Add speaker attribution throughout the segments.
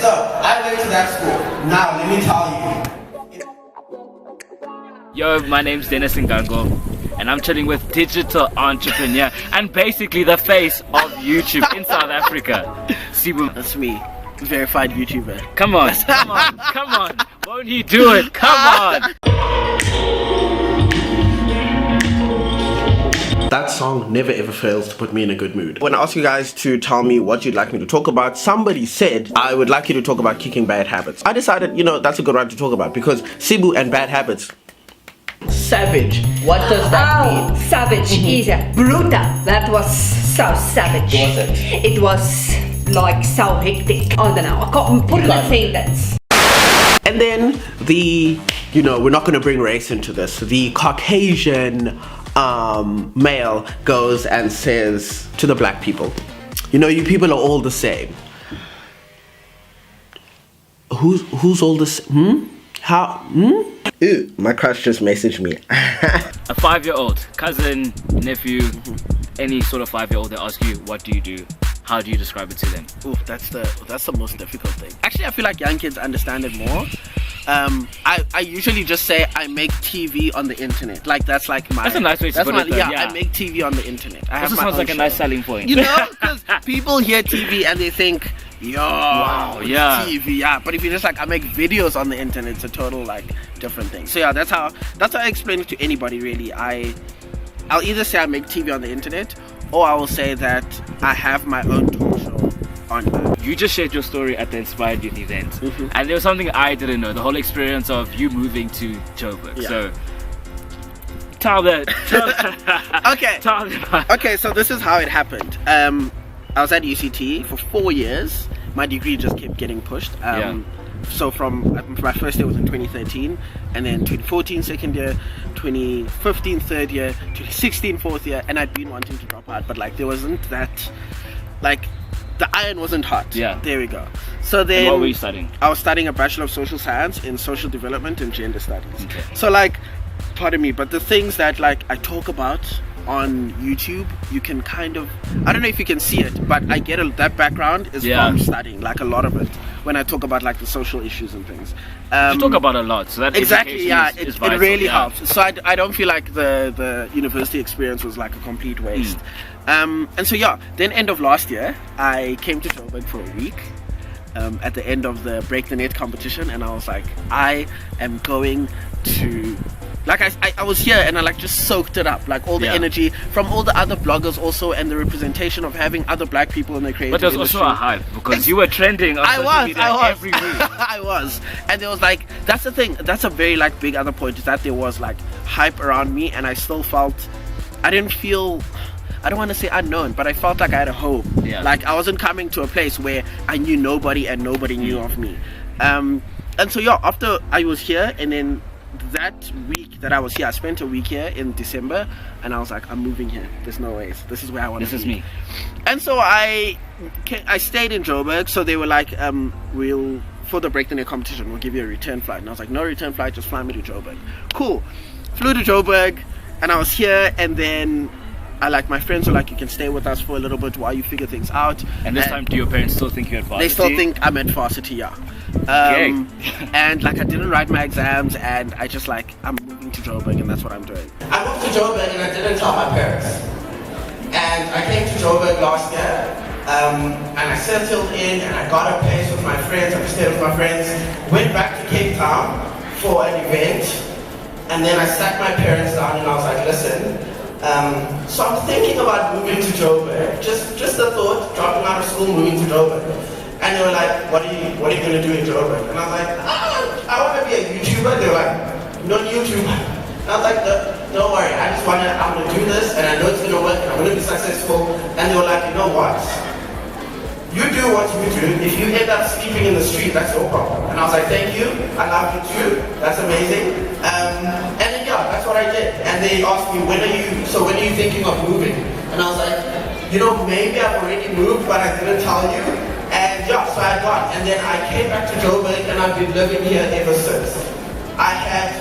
Speaker 1: so I went to that school. Now, let me tell you.
Speaker 2: Yo, my name's Ngango, and I'm chilling with digital entrepreneur and basically the face of YouTube in South Africa, Sibu.
Speaker 3: That's me, verified YouTuber.
Speaker 2: Come on, come on, come on. Won't you do it? Come on.
Speaker 1: That song never ever fails to put me in a good mood. When I asked you guys to tell me what you'd like me to talk about, somebody said I would like you to talk about kicking bad habits. I decided, that's a good one to talk about because Sibu and bad habits. Savage. What does that mean?
Speaker 4: Savage is brutal. That was so savage.
Speaker 1: Was it?
Speaker 4: It was like so hectic. I don't know. I can't put the sentence.
Speaker 1: And then we're not going to bring race into this. The Caucasian male goes and says to the black people, you people are all the same. Who's all the same? How? Ooh, my crush just messaged me.
Speaker 2: A 5-year-old, cousin, nephew, any sort of 5-year-old, they ask you, what do you do? How do you describe it to them?
Speaker 3: Ooh, that's the most difficult thing. Actually, I feel like young kids understand it more. I usually just say I make TV on the internet. Like that's like my.
Speaker 2: That's a nice way to put it. Though,
Speaker 3: yeah, I make TV on the internet. I have
Speaker 2: also
Speaker 3: my
Speaker 2: sounds like
Speaker 3: show.
Speaker 2: a nice selling point.
Speaker 3: Because people hear TV and they think, yo,
Speaker 2: wow, yeah,
Speaker 3: TV, yeah. But if you're just like I make videos on the internet, it's a total like different thing. So yeah, that's how I explain it to anybody really. I'll either say I make TV on the internet, or I will say that I have my own talk show online.
Speaker 2: You just shared your story at the Inspired Youth event, and there was something I didn't know, the whole experience of you moving to Joburg.
Speaker 3: Yeah.
Speaker 2: So tell that.
Speaker 3: Okay, so this is how it happened. I was at UCT for 4 years. My degree just kept getting pushed. So from my first year was in 2013, and then 2014 second year, 2015 third year, 2016 fourth year, and I'd been wanting to drop out, but like there wasn't that, like the iron wasn't hot.
Speaker 2: Yeah.
Speaker 3: There we go. So then,
Speaker 2: and what were you studying?
Speaker 3: I was studying a Bachelor of Social Science in Social Development and Gender Studies.
Speaker 2: Okay.
Speaker 3: So like, pardon me, but the things that like I talk about on YouTube, you can kind of, I don't know if you can see it, but I get that background is from studying, like a lot of it, when I talk about like the social issues and things.
Speaker 2: You talk about a lot, so that
Speaker 3: exactly, yeah,
Speaker 2: is
Speaker 3: it
Speaker 2: vital,
Speaker 3: really helps. So I don't feel like the university experience was like a complete waste. And so yeah, then end of last year, I came to Joburg for a week. At the end of the Break the Net competition, and I was like, I am going to, like I was here and I like just soaked it up, like all the energy from all the other bloggers also, and the representation of having other black people in the creative industry.
Speaker 2: But there's also a hype because you were trending on social media every week.
Speaker 3: I was, and there was like, that's the thing, that's a very like big other point, is that there was like hype around me, and I still felt, I didn't feel, I don't want to say unknown, but I felt like I had a home.
Speaker 2: Yeah.
Speaker 3: Like I wasn't coming to a place where I knew nobody and nobody knew of me. And so yeah, after I was here, and then that week that I was here, I spent a week here in December, and I was like, I'm moving here. There's no ways. This is where I want to be.
Speaker 2: This is me.
Speaker 3: And so I stayed in Joburg. So they were like, for the Break the Net competition, we'll give you a return flight. And I was like, no return flight, just fly me to Joburg. Cool. Flew to Joburg, and I was here, and then my friends were like, you can stay with us for a little bit while you figure things out.
Speaker 2: And this time, do your parents still think you're at varsity?
Speaker 3: They still think I'm at varsity, yeah. And like I didn't write my exams, and I just like, I'm moving to Joburg, and that's what I'm doing.
Speaker 1: I moved to Joburg and I didn't tell my parents. And I came to Joburg last year, and I settled in, and I got a place with my friends. I stayed with my friends, went back to Cape Town for an event, and then I sat my parents down and I was like, listen, so I'm thinking about moving to Joburg. Just the thought, dropping out of school, moving to Joburg. And they were like, what are you going to do in Joburg? And I was like, I want to be a YouTuber. They were like, not YouTuber. And I was like, don't worry, I'm going to do this, and I know it's going to work, and I'm going to be successful. And they were like, you know what? You do what you do. If you end up sleeping in the street, that's no problem. And I was like, thank you. I love you too. That's amazing. And then yeah, that's what I did. And they asked me, when are you thinking of moving? And I was like, maybe I've already moved, but I didn't tell you. And yeah, so I got. And then I came back to Joburg, and I've been living here ever since. I had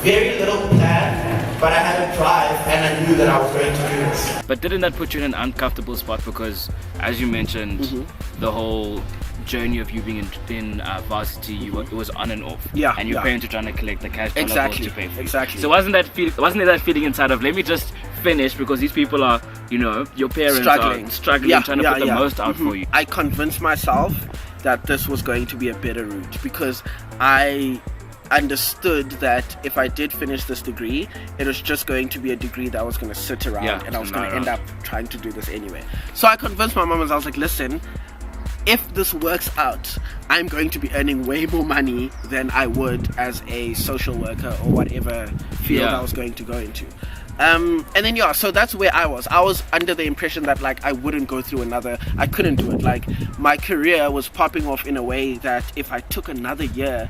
Speaker 1: very little plan, but I had a drive, and I knew that I was going to do this.
Speaker 2: But didn't that put you in an uncomfortable spot? Because, as you mentioned, the whole journey of you being in varsity, it was on and off.
Speaker 3: Yeah,
Speaker 2: and your
Speaker 3: yeah.
Speaker 2: parents were trying to collect the cash
Speaker 3: Exactly,
Speaker 2: to pay for you.
Speaker 3: exactly.
Speaker 2: So wasn't there that feeling inside of, let me just finish, because these people are, your parents
Speaker 3: Struggling.
Speaker 2: are struggling,
Speaker 3: Yeah,
Speaker 2: trying to put the most out for you.
Speaker 3: I convinced myself that this was going to be a better route, because I understood that if I did finish this degree, it was just going to be a degree that was going to sit around, and I was going to end up trying to do this anyway. So I convinced my mom, and I was like, listen, if this works out, I'm going to be earning way more money than I would as a social worker or whatever field I was going to go into. And then so that's where I was under the impression that like I wouldn't go through I couldn't do it. Like my career was popping off in a way that if I took another year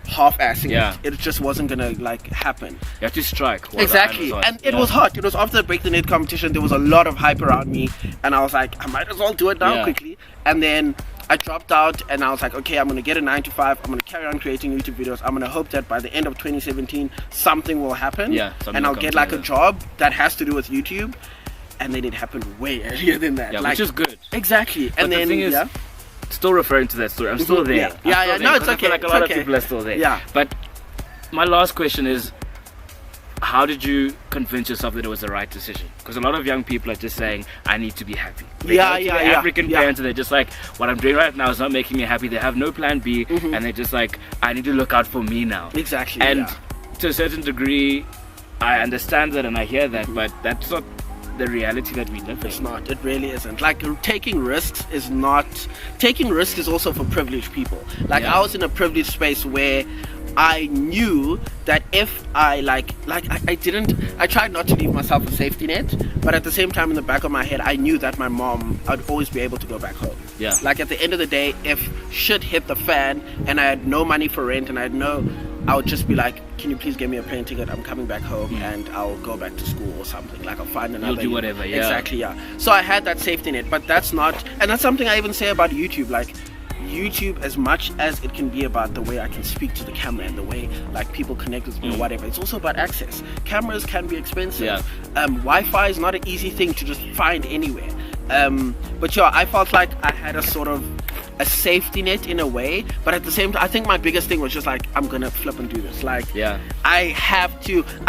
Speaker 3: half-assing it just wasn't gonna like happen.
Speaker 2: You have to strike
Speaker 3: exactly, and it was hot. It was after the Break the Net competition. There was a lot of hype around me, and I was like, I might as well do it now quickly. And then I dropped out, and I was like, okay, I'm gonna get a 9 to 5. I'm gonna carry on creating YouTube videos. I'm gonna hope that by the end of 2017 something will happen, and I'll get like a job that has to do with YouTube. And then it happened way earlier than that,
Speaker 2: which is good.
Speaker 3: Exactly.
Speaker 2: But
Speaker 3: and
Speaker 2: the
Speaker 3: then
Speaker 2: thing is, still referring to that story, I'm still there.
Speaker 3: No, it's okay.
Speaker 2: I feel like a lot of people are still there.
Speaker 3: Yeah.
Speaker 2: But my last question is, how did you convince yourself that it was the right decision? Because a lot of young people are just saying, I need to be happy. They go to their African parents, and they're just like, what I'm doing right now is not making me happy. They have no plan B, and they're just like, I need to look out for me now.
Speaker 3: Exactly.
Speaker 2: And to a certain degree, I understand that and I hear that, but that's not the reality that we live in.
Speaker 3: It's not. It really isn't. Like taking risks is also for privileged people. Like I was in a privileged space where I knew that if I I tried not to leave myself a safety net, but at the same time in the back of my head I knew that my mom, I'd always be able to go back home.
Speaker 2: Yeah.
Speaker 3: Like at the end of the day, if shit hit the fan and I had no money for rent and I would just be like, can you please get me a plane ticket? I'm coming back home and I'll go back to school or something. Like I'll find another.
Speaker 2: You'll do whatever,
Speaker 3: Exactly, So I had that safety net, but that's something I even say about YouTube. Like YouTube, as much as it can be about the way I can speak to the camera and the way like people connect with me or whatever, it's also about access. Cameras can be expensive. Wi-Fi is not an easy thing to just find anywhere. But I felt like I had a sort of a safety net in a way, but at the same time I think my biggest thing was just like, I'm gonna flip and do this. Like I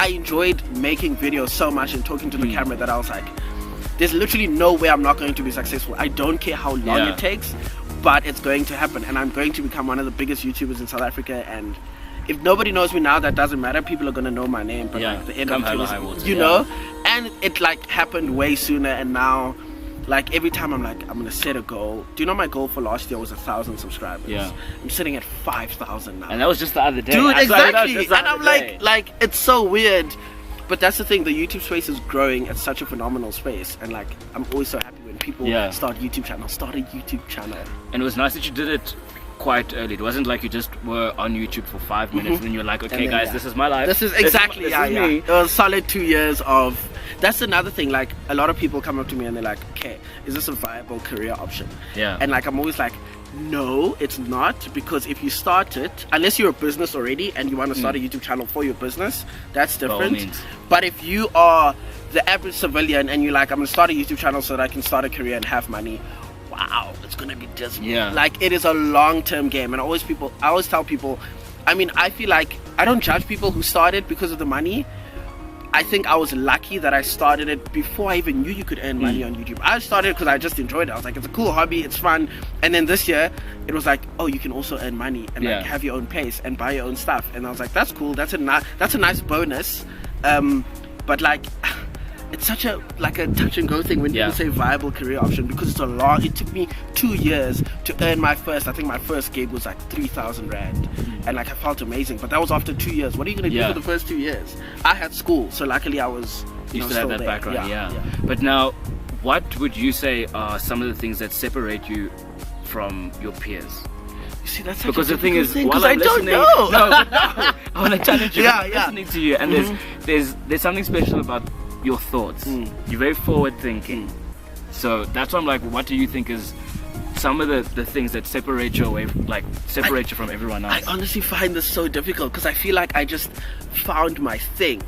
Speaker 3: enjoyed making videos so much and talking to the camera that I was like, there's literally no way I'm not going to be successful. I don't care how long it takes, but it's going to happen, and I'm going to become one of the biggest YouTubers in South Africa. And if nobody knows me now, that doesn't matter. People are gonna know my name, but like the end of it, know. And it like happened way sooner, and now like every time I'm like, I'm gonna set a goal. Do you know my goal for last year was 1,000 subscribers? I'm sitting at 5,000 now.
Speaker 2: And that was just the other day.
Speaker 3: Dude, exactly. And I'm like, it's so weird. But that's the thing, the YouTube space is growing at such a phenomenal space, and like I'm always so happy when people start a YouTube channel.
Speaker 2: And it was nice that you did it quite early. It wasn't like you just were on YouTube for 5 minutes and then you're like, okay guys, this is my life.
Speaker 3: This is exactly
Speaker 2: this is me.
Speaker 3: It was solid 2 years of. That's another thing, like a lot of people come up to me and they're like, okay, is this a viable career option? And like I'm always like, no, it's not, because if you start it, unless you're a business already and you want to start a YouTube channel for your business, that's different. But if you are the average civilian and you're like, I'm gonna start a YouTube channel so that I can start a career and have money, wow, it's gonna be dismal. Like it is a long-term game, and I always tell people, I mean, I feel like I don't judge people who started because of the money. I think I was lucky that I started it before I even knew you could earn money on YouTube. I started because I just enjoyed it. I was like, it's a cool hobby, it's fun. And then this year, it was like, oh, you can also earn money and like have your own place and buy your own stuff. And I was like, that's cool. That's a nice bonus. But like, it's such a touch and go thing when people say viable career option, because it took me 2 years to earn my first gig was like 3,000 rand, and like I felt amazing, but that was after 2 years. What are you gonna do for the first 2 years? I had school, so luckily I was
Speaker 2: used to have that background. But now, what would you say are some of the things that separate you from your peers?
Speaker 3: You see, that's
Speaker 2: because the thing is, while
Speaker 3: I don't know.
Speaker 2: I want to challenge you. Listening to you, and there's something special about your thoughts. You're very forward thinking. So that's why I'm like, what do you think is some of the things that separate you away, like separate you from everyone else?
Speaker 3: I honestly find this so difficult because I feel like I just found my thing.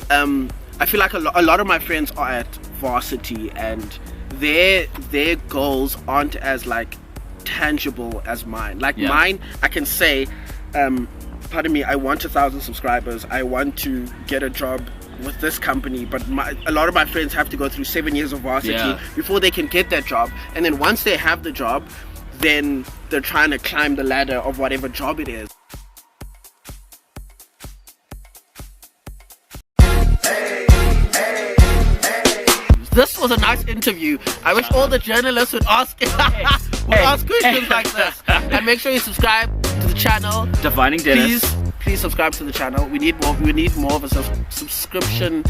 Speaker 3: I feel like a lot of my friends are at varsity and their goals aren't as like tangible as mine. Like mine, I can say, pardon me, I want 1,000 subscribers. I want to get a job with this company, but a lot of my friends have to go through 7 years of varsity before they can get that job. And then once they have the job, then they're trying to climb the ladder of whatever job it is. This was a nice interview. I wish all the journalists would ask questions like this. And make sure you subscribe to the channel.
Speaker 2: Defining Dennis.
Speaker 3: Please subscribe to the channel. We need more of a subscription.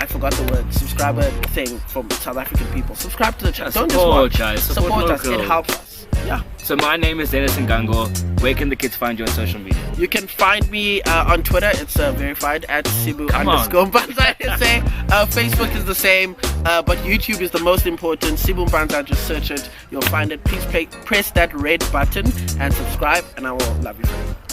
Speaker 3: I forgot the word. Subscriber thing from South African people. Subscribe to the channel. Don't just watch.
Speaker 2: Guys.
Speaker 3: Support us. It helps us. Yeah.
Speaker 2: So my name is Dennis Ngango. Where can the kids find you on social media?
Speaker 3: You can find me on Twitter. It's verified at Sibu Mpanza. Facebook is the same, but YouTube is the most important. Sibu Mpanza, just search it. You'll find it. Please press that red button and subscribe, and I will love you forever.